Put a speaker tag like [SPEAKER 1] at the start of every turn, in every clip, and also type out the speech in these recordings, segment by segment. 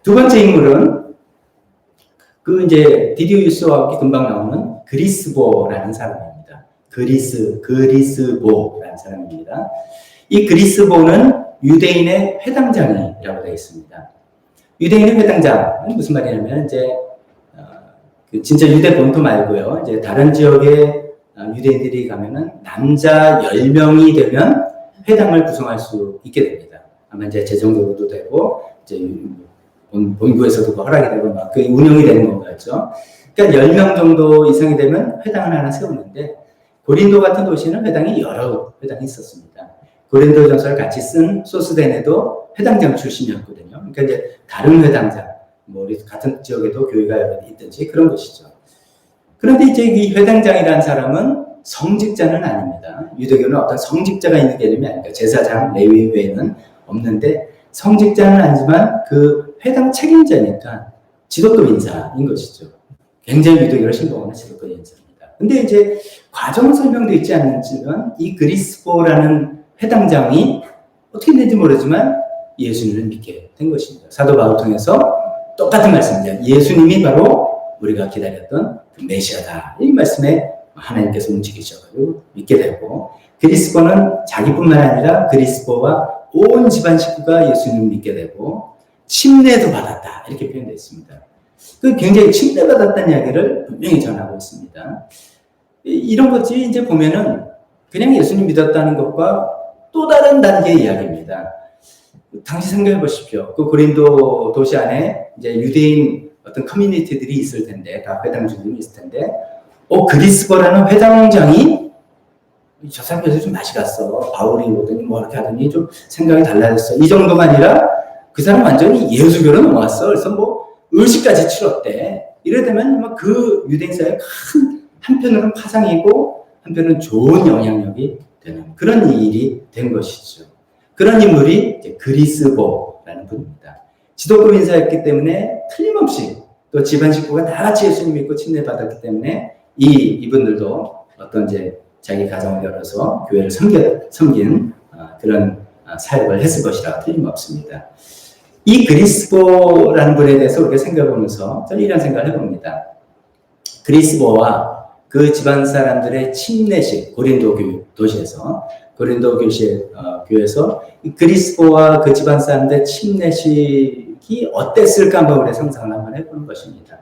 [SPEAKER 1] 두 번째 인물은 그 이제 디디우스와 함께 금방 나오는 그리스보라는 사람입니다. 그리스보라는 사람입니다. 이 그리스보는 유대인의 회당장이라고 되어 있습니다. 유대인의 회당장은 무슨 말이냐면 이제 진짜 유대 본토 말고요. 이제 다른 지역에 유대인들이 가면은 남자 10명이 되면 회당을 구성할 수 있게 됩니다. 아마 이제 재정적으로도 되고 이제 본부에서도 허락이 되고 막 그 운영이 되는 건 거죠. 그러니까 10명 정도 이상이 되면 회당을 하나 세우는데 고린도 같은 도시는 회당이 여러 회당이 있었습니다. 고린도전서를 같이 쓴 소스데네도 회당장 출신이었거든요. 그러니까 이제 다른 회당장, 뭐 우리 같은 지역에도 교회가 여러 있든지 그런 것이죠. 그런데 이제 이 회당장이라는 사람은 성직자는 아닙니다. 유대교는 어떤 성직자가 있는 개념이 아닙니다. 제사장, 레위 외에는 없는데 성직자는 아니지만 그 회당 책임자니까 지도급 인사인 것이죠. 굉장히 유대교를 신봉하는 지도급 인사입니다. 근데 이제 과정 설명도 있지 않는지만 이 그리스보라는 회당장이 어떻게 됐는지 모르지만 예수님을 믿게 된 것입니다. 사도 바울을 통해서 똑같은 말씀입니다. 예수님이 바로 우리가 기다렸던 그 메시아다. 이 말씀에 하나님께서 움직이셔가지고 믿게 되고 그리스보는 자기뿐만 아니라 그리스보와 온 집안 식구가 예수님을 믿게 되고 침례도 받았다. 이렇게 표현되어 있습니다. 그 굉장히 침례받았다는 이야기를 분명히 전하고 있습니다. 이런 것이 이제 보면은 그냥 예수님 믿었다는 것과 또 다른 단계의 이야기입니다. 당시 생각해 보십시오. 그 고린도 도시 안에 이제 유대인 어떤 커뮤니티들이 있을 텐데, 다 회당 주민이 있을 텐데, 그리스보라는 회당장이 저 사람 요새 좀 맛이 갔어. 바울이 오더니 뭐 이렇게 하더니 좀 생각이 달라졌어. 이 정도가 아니라 그 사람 완전히 예수교로 넘어왔어. 그래서 뭐 의식까지 치렀대. 이래 되면 막 그 유대인 사회에 큰 한편으로는 파장이고 한편으로는 좋은 영향력이 되는 그런 일이 된 것이죠. 그런 인물이 이제 그리스보라는 분입니다. 지도급 인사였기 때문에 틀림없이 또 집안 식구가 다 같이 예수님 믿고 침례받았기 때문에 이분들도 어떤 이제 자기 가정을 열어서 교회를 섬긴 그런 사역을 했을 것이라 틀림없습니다. 이 그리스보라는 분에 대해서 우리가 생각해보면서 저는 이런 생각을 해봅니다. 그리스보와 그 집안 사람들의 침례식, 고린도 도시에서 고린도 교회에서 그리스보와 그 집안 사람들의 침례식이 어땠을까 한번 우리 상상을 한번 해보는 것입니다.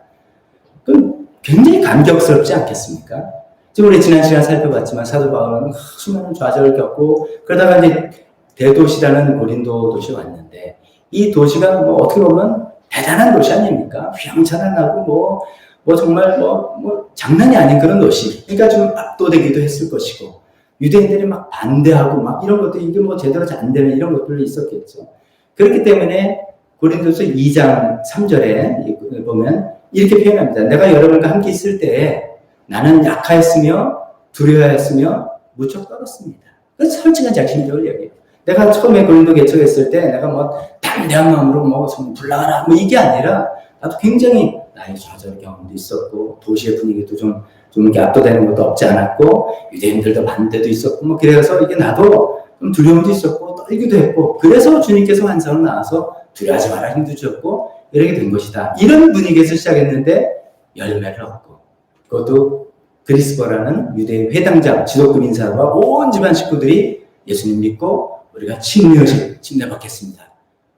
[SPEAKER 1] 그럼 굉장히 감격스럽지 않겠습니까? 지금 우리 지난 시간 살펴봤지만 사도 바울은 수많은 좌절을 겪고 그러다가 이제 대도시라는 고린도 도시에 왔는데 이 도시가 뭐 어떻게 보면 대단한 도시 아닙니까? 휘황찬란하고 뭐 정말 뭐 장난이 아닌 그런 도시. 그러니까 좀 압도되기도 했을 것이고 유대인들이 막 반대하고 막 이런 것도 이게 뭐 제대로 잘 안 되는 이런 것들이 있었겠죠. 그렇기 때문에 고린도서 2장 3절에 보면 이렇게 표현합니다. 내가 여러분과 함께 있을 때에 나는 약하였으며 두려워했으며 무척 떨었습니다. 그래서 솔직한 자신적을 얘기해요. 내가 처음에 고린도 개척했을 때 내가 뭐 담대한 마음으로 뭐 불나가라 뭐 이게 아니라 나도 굉장히 나의 좌절 경험도 있었고 도시의 분위기도 좀 이렇게 압도되는 것도 없지 않았고 유대인들도 반대도 있었고 뭐 그래서 이게 나도 좀 두려움도 있었고 떨기도 했고 그래서 주님께서 환상을 나와서 두려워하지 마라 힘도 주셨고 이렇게 된 것이다. 이런 분위기에서 시작했는데 열매를 얻고 그것도 그리스보라는 유대 회당장 지도급 인사와 온 집안 식구들이 예수님 믿고 우리가 침례받겠습니다.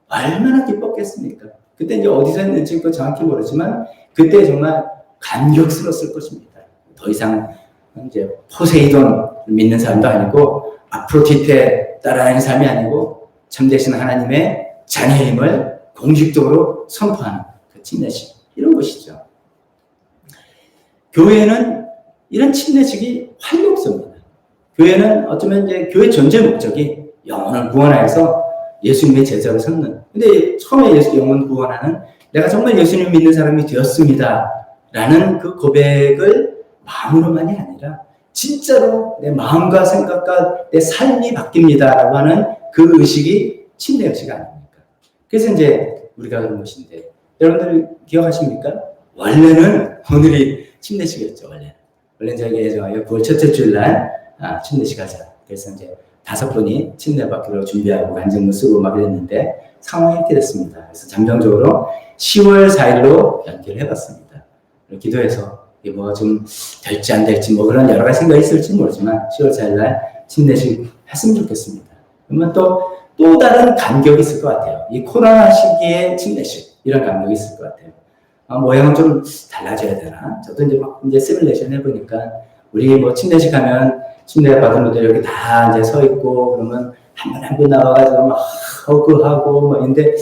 [SPEAKER 1] 얼마나 기뻤겠습니까? 그때 이제 어디서 했는지 정확히 모르지만 그때 정말 감격스러웠을 것입니다. 더 이상 이제 포세이돈 믿는 사람도 아니고 아프로디테 따라다니는 사람이 아니고 참되신 하나님의 자녀임을 공식적으로 선포하는 그 침례식 이런 것이죠. 교회는 이런 침례식이 활용성입니다. 교회는 어쩌면 이제 교회 존재 목적이 영혼을 구원하여서 예수님의 제자로 삼는. 근데 처음에 영혼 구원하는 내가 정말 예수님 믿는 사람이 되었습니다. 라는 그 고백을 마음으로만이 아니라 진짜로 내 마음과 생각과 내 삶이 바뀝니다. 라고 하는 그 의식이 침례 의식 아닙니까? 그래서 이제 우리가 그런 것인데 여러분들 기억하십니까? 원래는 오늘이 침례식이었죠. 원래는 저희가 예정하여 9월 첫째 주일날 침례식 하자. 그래서 이제 5분이 침례 받기로 준비하고 간증문 쓰고 막 이랬는데 상황이 이렇게 됐습니다. 그래서 잠정적으로 10월 4일로 연기를 해봤습니다. 기도해서 뭐 좀 될지 안 될지 뭐 그런 여러 가지 생각이 있을지 모르지만 10월 4일 날 침례식 했으면 좋겠습니다. 그러면 또 다른 감격이 있을 것 같아요. 이 코로나 시기에 침례식 이런 감격이 있을 것 같아요. 모양은 좀 달라져야 되나? 저도 이제 시뮬레이션 해보니까 우리 뭐 침례식 하면 침례 받은 분들 여기 다 이제 서 있고 그러면 한 분 한 분 나와가지고 막 허그하고 뭐 근데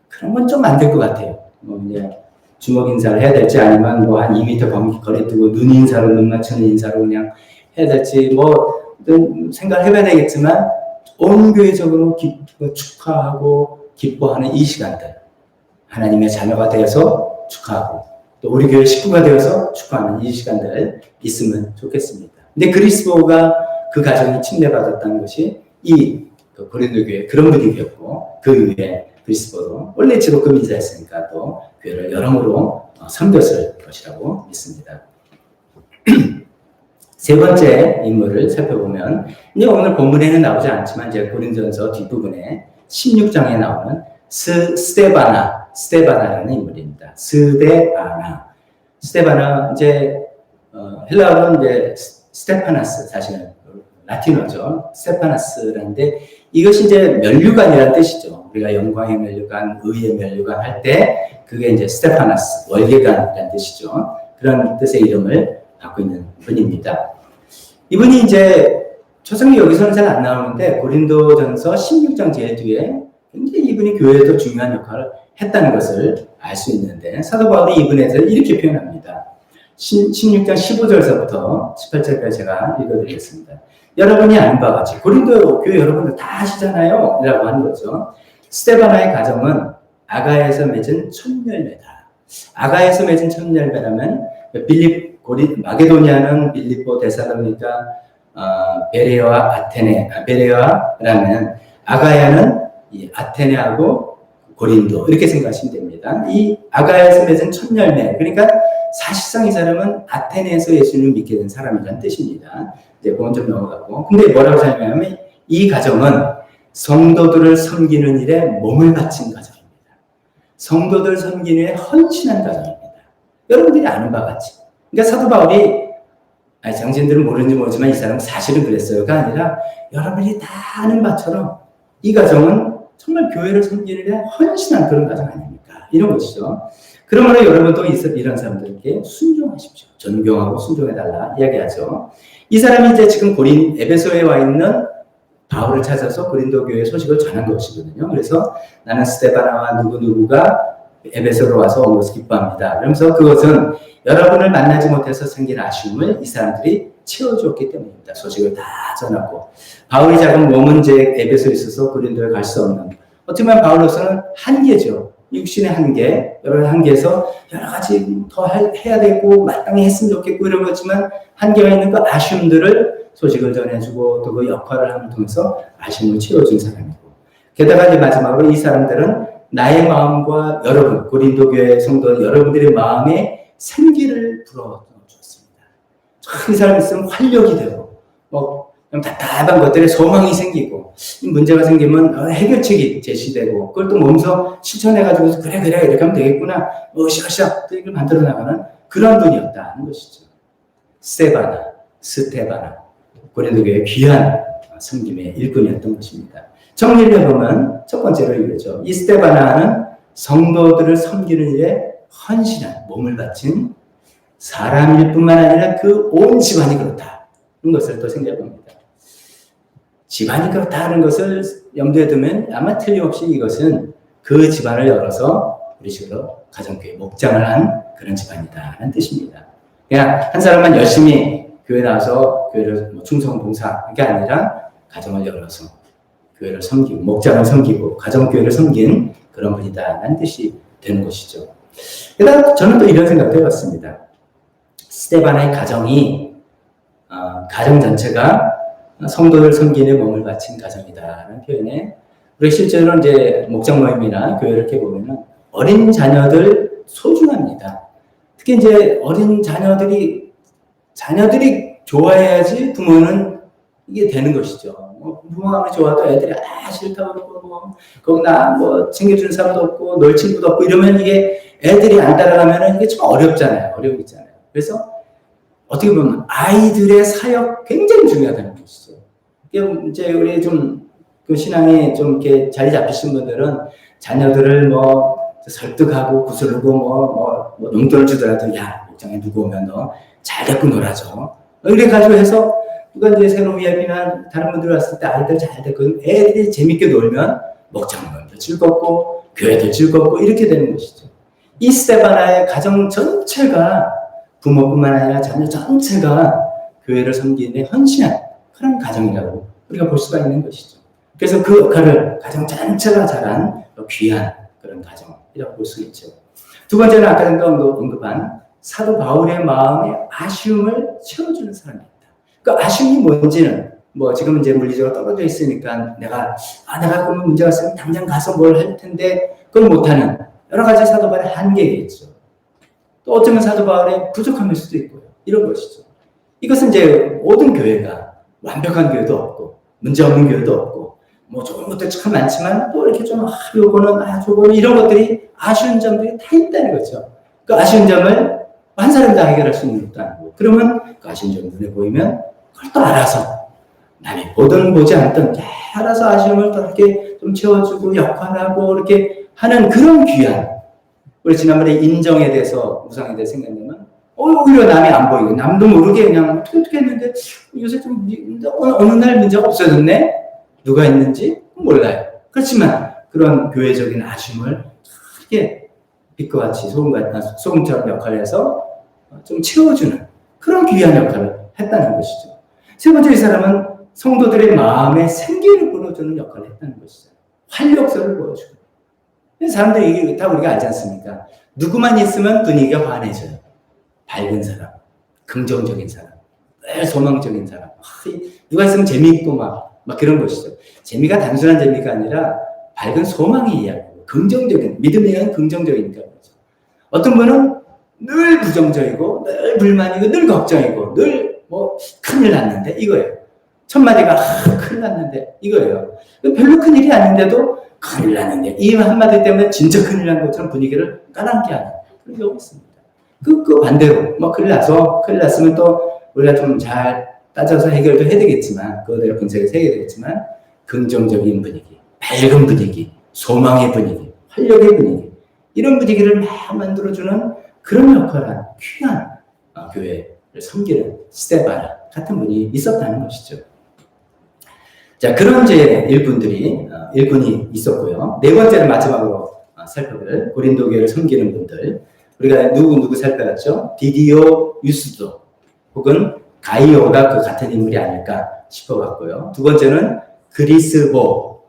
[SPEAKER 1] 그런 건 좀 안 될 것 같아요. 뭐 이제 주먹 인사를 해야 될지 아니면 뭐 한 2m 거리 두고 눈 인사로 눈 맞추는 인사로 그냥 해야 될지 뭐 생각을 해봐야 되겠지만 온 교회적으로 축하하고 기뻐하는 이 시간들 하나님의 자녀가 되어서 축하하고 또 우리 교회 식구가 되어서 축하하는 이 시간들 있으면 좋겠습니다. 근데 그리스도가 그 가정이 침례받았다는 것이 이 고린도 교회 그런 분위기였고 그 위에 그리스도도 원래 지독금 인사했으니까 또 교회를 여러모로 섬겼을 것이라고 믿습니다. 세 번째 인물을 살펴보면 이제 오늘 본문에는 나오지 않지만 이제 고린도전서 뒷부분에 16장에 나오는 스데바나라는 인물입니다. 스데바나 이제 헬라어로는 이제 스테파나스 사실은 라틴어죠. 스테파나스라는데 이것이 이제 면류관이라는 뜻이죠. 우리가 영광의 면류관, 의의 면류관 할 때 그게 이제 스테파나스, 월계관이라는 뜻이죠. 그런 뜻의 이름을 갖고 있는 분입니다. 이분이 이제 초성이 여기서는 잘 안 나오는데 고린도전서 16장 제일 뒤에 굉장히 이분이 교회에도 중요한 역할을 했다는 것을 알 수 있는데 사도 바울이 이분에 대해서 이렇게 표현합니다. 16장 15절서부터 18절까지 제가 읽어드리겠습니다. 여러분이 아는 바와 같이 고린도 교회 여러분들 다 아시잖아요 라고 하는 거죠. 스데바나의 가정은 아가야에서 맺은 첫열매다. 아가야에서 맺은 첫열매라면 마게도니아는 빌립보, 데살로니가, 베레아라면 아가야는 아테네하고 고린도 이렇게 생각하시면 됩니다. 이 아가야에서 맺은 첫열매 그러니까 사실상 이 사람은 아테네에서 예수님을 믿게 된 사람이라는 뜻입니다. 이제 그건 좀 넘어가고 근데 뭐라고 설명하면 이 가정은 성도들을 섬기는 일에 몸을 바친 가정입니다. 성도들 섬기는 일에 헌신한 가정입니다. 여러분들이 아는 바와 같이 그러니까 사도 바울이 장신들은 모르는지 모르지만 이 사람은 사실은 그랬어요가 아니라 여러분이 다 아는 바처럼 이 가정은 정말 교회를 섬기는 일에 헌신한 그런 가정 아닙니까? 이런 것이죠. 그러므로 여러분도 이런 사람들에게 순종하십시오. 존경하고 순종해달라 이야기하죠. 이 사람이 이제 지금 에베소에 와 있는 바울을 찾아서 고린도 교회 소식을 전한 것이거든요. 그래서 나는 스데바나와 누구누구가 에베소로 와서 온 것을 기뻐합니다. 그러면서 그것은 여러분을 만나지 못해서 생긴 아쉬움을 이 사람들이 채워주었기 때문입니다. 소식을 다 전하고 바울이 작은 몸은 이제 에베소에 있어서 고린도에 갈 수 없는 어떻게 보면 바울로서는 한계죠. 육신의 한계, 여러 한계에서 여러 가지 더 해야 되고 마땅히 했으면 좋겠고 이런 거지만 한계가 있는 그 아쉬움들을 소식을 전해주고 또 그 역할을 함을 통해서 아쉬움을 채워준 사람이고 게다가 이제 마지막으로 이 사람들은 나의 마음과 여러분 고린도 교회 성도 여러분들의 마음에 생기를 불어주었습니다. 이 사람이 있으면 활력이 되고 뭐 답답한 것들에 소망이 생기고 문제가 생기면 해결책이 제시되고 그걸 또 몸소 실천해가지고 그래 이렇게 하면 되겠구나 으쌰으쌰 또 이걸 만들어 나가는 그런 분이었다는 것이죠. 스테바나 고린도 교회의 귀한 섬김의 일꾼이었던 것입니다. 정리를 해보면 첫 번째로 이거죠. 이 스테바나는 성도들을 섬기는 일에 헌신한 몸을 바친 사람일 뿐만 아니라 그 온 집안이 그렇다는 것을 또 생각해봅니다. 집안이 그렇다는 것을 염두에 두면 아마 틀림없이 이것은 그 집안을 열어서 우리 식으로 가정교회 목장을 한 그런 집안이다라는 뜻입니다. 그냥 한 사람만 열심히 교회 나와서 교회를 충성봉사 그게 아니라 가정을 열어서 교회를 섬기고 목장을 섬기고 가정교회를 섬긴 그런 분이다라는 뜻이 되는 것이죠. 게다가 저는 또 이런 생각도 해봤습니다. 스데바나의 가정이 가정 전체가 성도들 섬기는 몸을 바친 가정이다라는 표현에 우리 실제로 이제 목장 모임이나 교회를 이렇게 보면은 어린 자녀들 소중합니다. 특히 이제 어린 자녀들이 좋아해야지 부모는 이게 되는 것이죠. 부모가 좋아도 애들이 싫다고 그러고 거기 나 챙겨주는 사람도 없고 놀 친구도 없고 이러면 이게 애들이 안 따라가면 이게 좀 어렵잖아요. 어려움이잖아요. 그래서 어떻게 보면 아이들의 사역 굉장히 중요하다는 것이죠. 이제 우리 좀 그 신앙이 좀 이렇게 자리 잡히신 분들은 자녀들을 설득하고 구슬르고 용돈을 주더라도 야 목장에 누구 오면 너 잘 데리고 놀아줘. 이래 가지고 해서 누가 이제 새로 VIP나 다른 분들 왔을 때 아이들 잘 데리고 애들이 재밌게 놀면 목장도 즐겁고 교회도 즐겁고 이렇게 되는 것이죠. 이 스테바나의 가정 전체가 부모뿐만 아니라 자녀 전체가 교회를 섬기는 데 헌신한 그런 가정이라고 우리가 볼 수가 있는 것이죠. 그래서 그 역할을 가정 전체가 잘한 귀한 그런 가정이라고 볼 수 있죠. 두 번째는 아까 잠깐 언급한 사도 바울의 마음의 아쉬움을 채워주는 사람입니다. 그 아쉬움이 뭔지는 지금 이제 물리적으로 떨어져 있으니까 내가 그러면 문제가 있으면 당장 가서 뭘 할 텐데 그걸 못하는 여러 가지 사도 바울의 한계겠죠. 또 어쩌면 사도 바울의 부족함일 수도 있고요. 이런 것이죠. 이것은 이제 모든 교회가 완벽한 교회도 없고 문제 없는 교회도 없고 좋은 것들 참 많지만 또 이렇게 좀 요거는 저거는 이런 것들이 아쉬운 점들이 다 있다는 거죠. 그 아쉬운 점을 한 사람 다 해결할 수 있는 것도 아니고 그러면 그 아쉬운 점 눈에 보이면 그걸 또 알아서 남이 보든 보지 않든 알아서 아쉬움을 또 이렇게 좀 채워주고 역할하고 이렇게 하는 그런 귀한 우리 지난번에 인정에 대해서 무상에 대해서 생각하면 오히려 남이 안 보이고 남도 모르게 그냥 어떻게 했는데 요새 좀 어느 날 문제가 없어졌네? 누가 있는지 몰라요. 그렇지만 그런 교회적인 아쉬움을 크게 빛과 같이 소금처럼 역할을 해서 좀 채워주는 그런 귀한 역할을 했다는 것이죠. 세 번째 이 사람은 성도들의 마음에 생기를 불어주는 역할을 했다는 것이죠. 활력소를 보여주고. 사람들이 이게 다 우리가 알지 않습니까? 누구만 있으면 분위기가 환해져요. 밝은 사람, 긍정적인 사람, 소망적인 사람. 누가 있으면 재미있고 막 그런 것이죠. 재미가 단순한 재미가 아니라 밝은 소망의 이야기고 긍정적인, 믿음에 의한 긍정적이니까 그렇죠. 어떤 분은 늘 부정적이고 늘 불만이고 늘 걱정이고 늘 큰일 났는데 이거예요. 첫 마디가 큰일 났는데 이거예요. 별로 큰일이 아닌데도 큰일 났는데 이 한마디 때문에 진짜 큰일 난 것처럼 분위기를 까랑게 하는 그런 경우가 있습니다. 그 반대로 큰일 났으면 또 우리가 좀 잘 따져서 해결도 해야 되겠지만 그거대로 분석해서 해야 되겠지만 긍정적인 분위기, 밝은 분위기, 소망의 분위기, 활력의 분위기 이런 분위기를 막 만들어주는 그런 역할을 한 귀한 교회를 섬기는 스테바나 같은 분이 있었다는 것이죠. 자, 그런 이제 일꾼이 있었고요. 네 번째는 마지막으로 살펴볼 고린도 교회를 섬기는 분들. 우리가 누구 살펴봤죠? 디디오, 유스도 혹은 가이오가 그 같은 인물이 아닐까 싶어봤고요. 두 번째는 그리스보,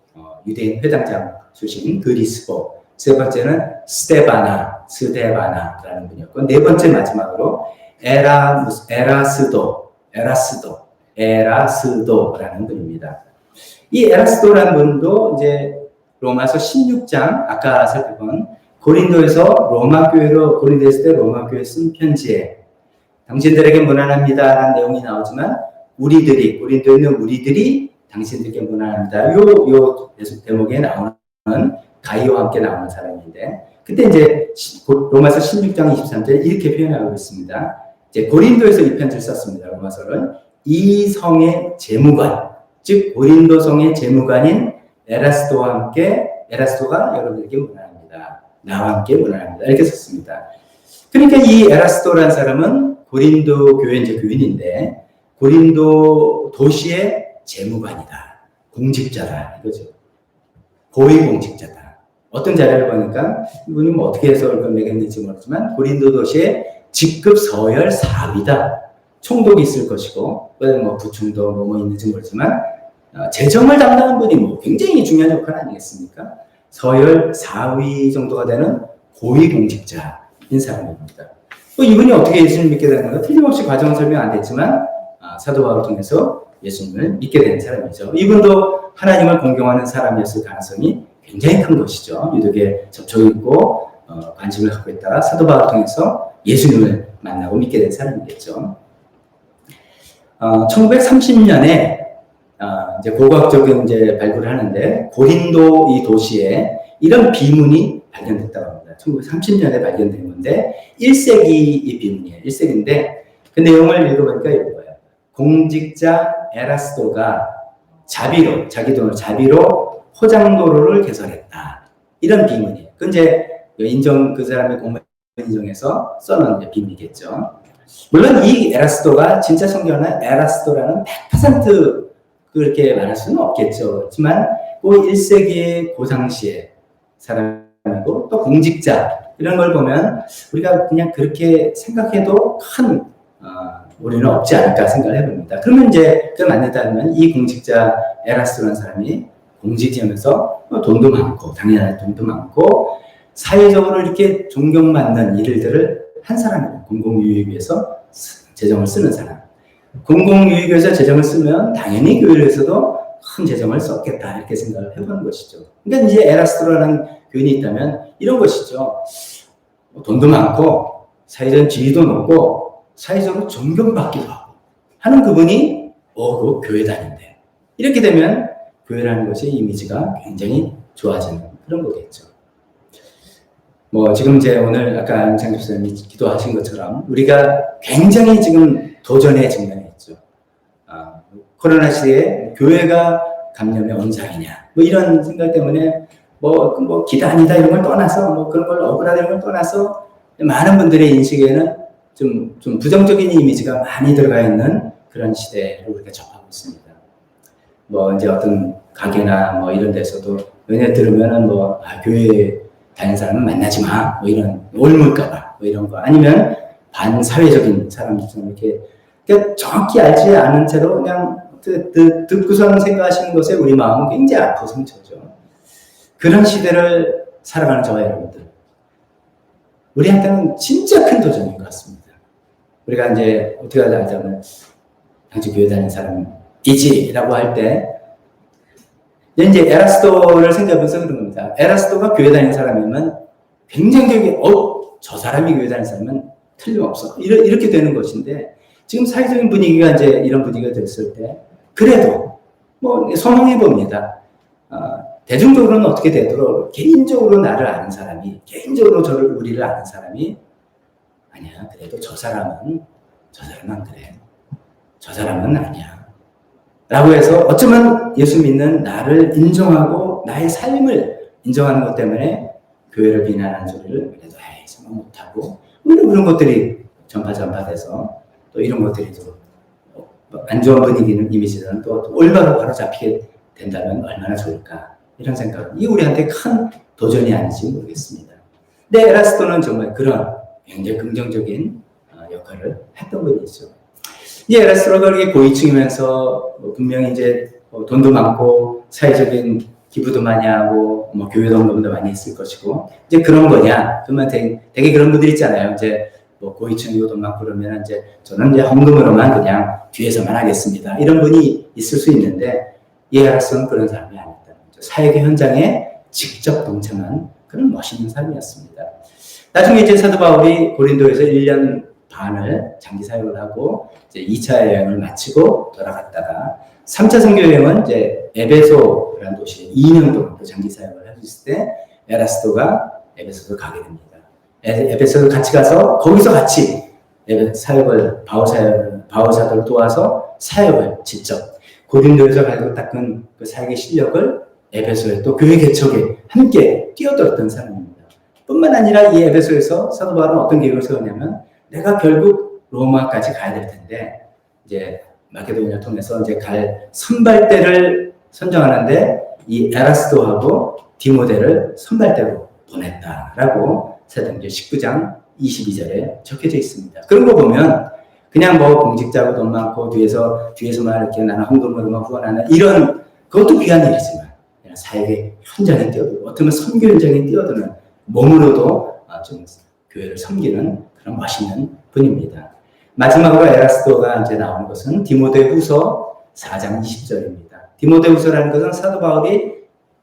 [SPEAKER 1] 유대인 회당장 출신 그리스보. 세 번째는 스데바나라는 분이었고, 네 번째 마지막으로 에라스도라는 분입니다. 이 에라스도라는 분도 이제 로마서 16장 아까 살펴본 고린도에서 고린도에 로마 교회 쓴 편지에 당신들에게 문안합니다 라는 내용이 나오지만 고린도에 있는 우리들이 당신들에게 문안합니다. 요 대목에 나오는 가이오와 함께 나오는 사람인데 그때 이제 로마서 16장 23절에 이렇게 표현하고 있습니다. 이제 고린도에서 이 편지를 썼습니다. 로마서는 이 성의 재무관, 즉 고린도 성의 재무관인 에라스도가 여러분에게 문안합니다. 나와 함께 문안합니다. 이렇게 썼습니다. 그러니까 이 에라스도라는 사람은 고린도 교회 이제 교인인데 고린도 도시의 재무관이다. 공직자다. 이거죠. 고위공직자다. 어떤 자료를 보니까 이분이 어떻게 해서 얼굴 매겼는지 모르지만 고린도 도시의 직급 서열 4위다. 총독이 있을 것이고 부총독 뭐 있는지 모르지만 재정을 담당하는 분이 굉장히 중요한 역할 아니겠습니까? 서열 4위 정도가 되는 고위공직자인 사람입니다. 이분이 어떻게 예수님을 믿게 되는가? 틀림없이 과정은 설명 안 됐지만 사도 바울을 통해서 예수님을 믿게 된 사람이죠. 이분도 하나님을 공경하는 사람이었을 가능성이 굉장히 큰 것이죠. 유독에 접촉이 있고 관심을 갖고 있다가 사도 바울을 통해서 예수님을 만나고 믿게 된 사람이겠죠. 1930년에 이제 고고학적인 이제 발굴을 하는데 고린도 이 도시에 이런 비문이 발견됐다고 합니다. 1930년에 발견된 건데 1세기 이 비문이에요. 1세기인데 그 내용을 읽어보니까 이런 거예요. 공직자 에라스도가 자비로 자기 돈을 자비로 포장도로를 개설했다. 이런 비문이에요. 그 이제 인정 그 사람의 공문 인정해서 써놓은 비문이겠죠. 물론 이 에라스도가 진짜 성경은 에라스도라는 100% 그렇게 말할 수는 없겠죠. 그렇지만 그 1세기의 고상시의 사람이고 또 공직자 이런 걸 보면 우리가 그냥 그렇게 생각해도 큰 우리는 없지 않을까 생각을 해봅니다. 그러면 이제 그 맞는다면 이 공직자 에라스도라는 사람이 공직이면서 돈도 많고 당연히 돈도 많고 사회적으로 이렇게 존경받는 일들을 한 사람이에요. 공공유익 위해서 재정을 쓰는 사람. 공공유익 위해서 재정을 쓰면 당연히 교회를 위해서도 큰 재정을 썼겠다 이렇게 생각을 해보는 것이죠. 그러니까 이제 에라스도라는 교인이 있다면 이런 것이죠. 돈도 많고 사회적 지위도 높고 사회적으로 존경받기도 하고 하는 그분이 그 교회 다닌대. 이렇게 되면 교회라는 것의 이미지가 굉장히 좋아지는 그런 거겠죠. 지금 이제 오늘 아까 안창 집사님이 기도하신 것처럼 우리가 굉장히 지금 도전에 직면해 있죠. 코로나 시대에 교회가 감염의 원상이냐, 이런 생각 때문에 기단이다 이런 걸 떠나서 그런 걸 억울하다 이런 걸 떠나서 많은 분들의 인식에는 좀 부정적인 이미지가 많이 들어가 있는 그런 시대로 우리가 접하고 있습니다. 이제 어떤 가게나 이런 데서도 연애 들으면은 교회 다른 사람은 만나지 마, 이런 올물까봐, 이런 거 아니면 반사회적인 사람들처럼 이렇게 그러니까 정확히 알지 않은 채로 그냥 듣고서는 생각하시는 것에 우리 마음은 굉장히 아프고 상처죠. 그런 시대를 살아가는 저와 여러분들, 우리한테는 진짜 큰 도전인 것 같습니다. 우리가 이제 어떻게 하자면 당시 교회 다니는 사람이지라고 할 때 이제 에라스도를 생각하면서 그런 겁니다. 에라스도가 교회 다니는 사람이면 굉장히 저 사람이 교회 다니는 사람은 틀림없어. 이렇게 되는 것인데 지금 사회적인 분위기가 이제 이런 분위기가 됐을 때 그래도 소망해 봅니다. 대중적으로는 어떻게 되도록 개인적으로 나를 아는 사람이 개인적으로 우리를 아는 사람이 아니야. 그래도 저 사람은 안 그래. 저 사람은 아니야. 라고 해서 어쩌면 예수 믿는 나를 인정하고 나의 삶을 인정하는 것 때문에 교회를 비난하는 소리를 그래도 정말 못하고 그런 것들이 전파돼서 또 이런 것들이 또 안 좋은 분위기는 이미지는 또 올바로 바로 잡히게 된다면 얼마나 좋을까 이런 생각. 이게 우리한테 큰 도전이 아닌지 모르겠습니다. 근데 에라스도는 정말 그런 굉장히 긍정적인 역할을 했던 분이죠. 이 에라스도가 그렇게 고위층이면서 분명히 이제 돈도 많고 사회적인 기부도 많이 하고 교회 동감도 많이 했을 것이고 이제 그런 거냐? 그러면 되게 그런 분들 있잖아요. 이제 고위층이고 돈 많고 그러면 이제 저는 이제 헌금으로만 그냥 뒤에서만 하겠습니다. 이런 분이 있을 수 있는데 이 에라스도는 그런 사람이 아니다. 사회계 현장에 직접 동참한 그런 멋있는 삶이었습니다. 나중에 이제 사도 바울이 고린도에서 1년 반을 장기 사역을 하고 이제 2차 여행을 마치고 돌아갔다가 3차 선교 여행은 이제 에베소라는 도시에 2년 동안 또 장기 사역을 했을 때 에라스도가 에베소를 가게 됩니다. 에베소를 같이 가서 거기서 같이 바울 사도를 도와서 사역을 직접 고린도에서 가지고 닦은 그 사역의 실력을 에베소에 또 교회 개척에 함께 뛰어들었던 사람입니다. 뿐만 아니라 이 에베소에서 사도 바울은 어떤 계획을 세웠냐면 내가 결국 로마까지 가야 될 텐데 이제 마케도니아 통해서 이제 갈 선발대를 선정하는데 이 에라스도하고 디모데를 선발대로 보냈다라고 사도행전 19장 22절에 적혀져 있습니다. 그런 거 보면 그냥 공직자고 돈 많고 뒤에서만 이렇게 나는 헌금으로만 후원하는 이런 그것도 귀한 일이지만 사역의 현장에 뛰어들고 어쩌면 선교 현장에 뛰어드는 몸으로도 좀 교회를 섬기는 그런 멋있는 분입니다. 마지막으로 에라스도가 이제 나오는 것은 디모데후서 4장 20절입니다. 디모데후서라는 것은 사도 바울이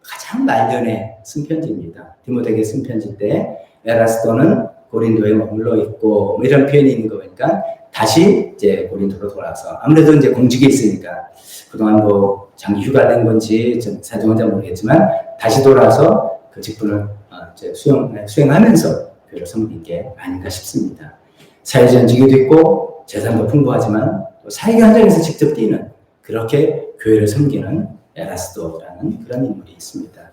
[SPEAKER 1] 가장 말년에 쓴 편지입니다. 디모데에게 쓴 편지 때 에라스도는 고린도에 머물러 있고 뭐 이런 표현이 있는 거 보니까 다시 이제 고린도로 돌아와서 아무래도 이제 공직에 있으니까 그동안 뭐 장기 휴가를 낸 건지 좀 사정은 잘 모르겠지만 다시 돌아와서 그 직분을 이제 수행하면서 교회를 섬긴 게 아닌가 싶습니다. 사회전직에도 있고 재산도 풍부하지만 또 사회 현장에서 직접 뛰는 그렇게 교회를 섬기는 에라스도라는 그런 인물이 있습니다.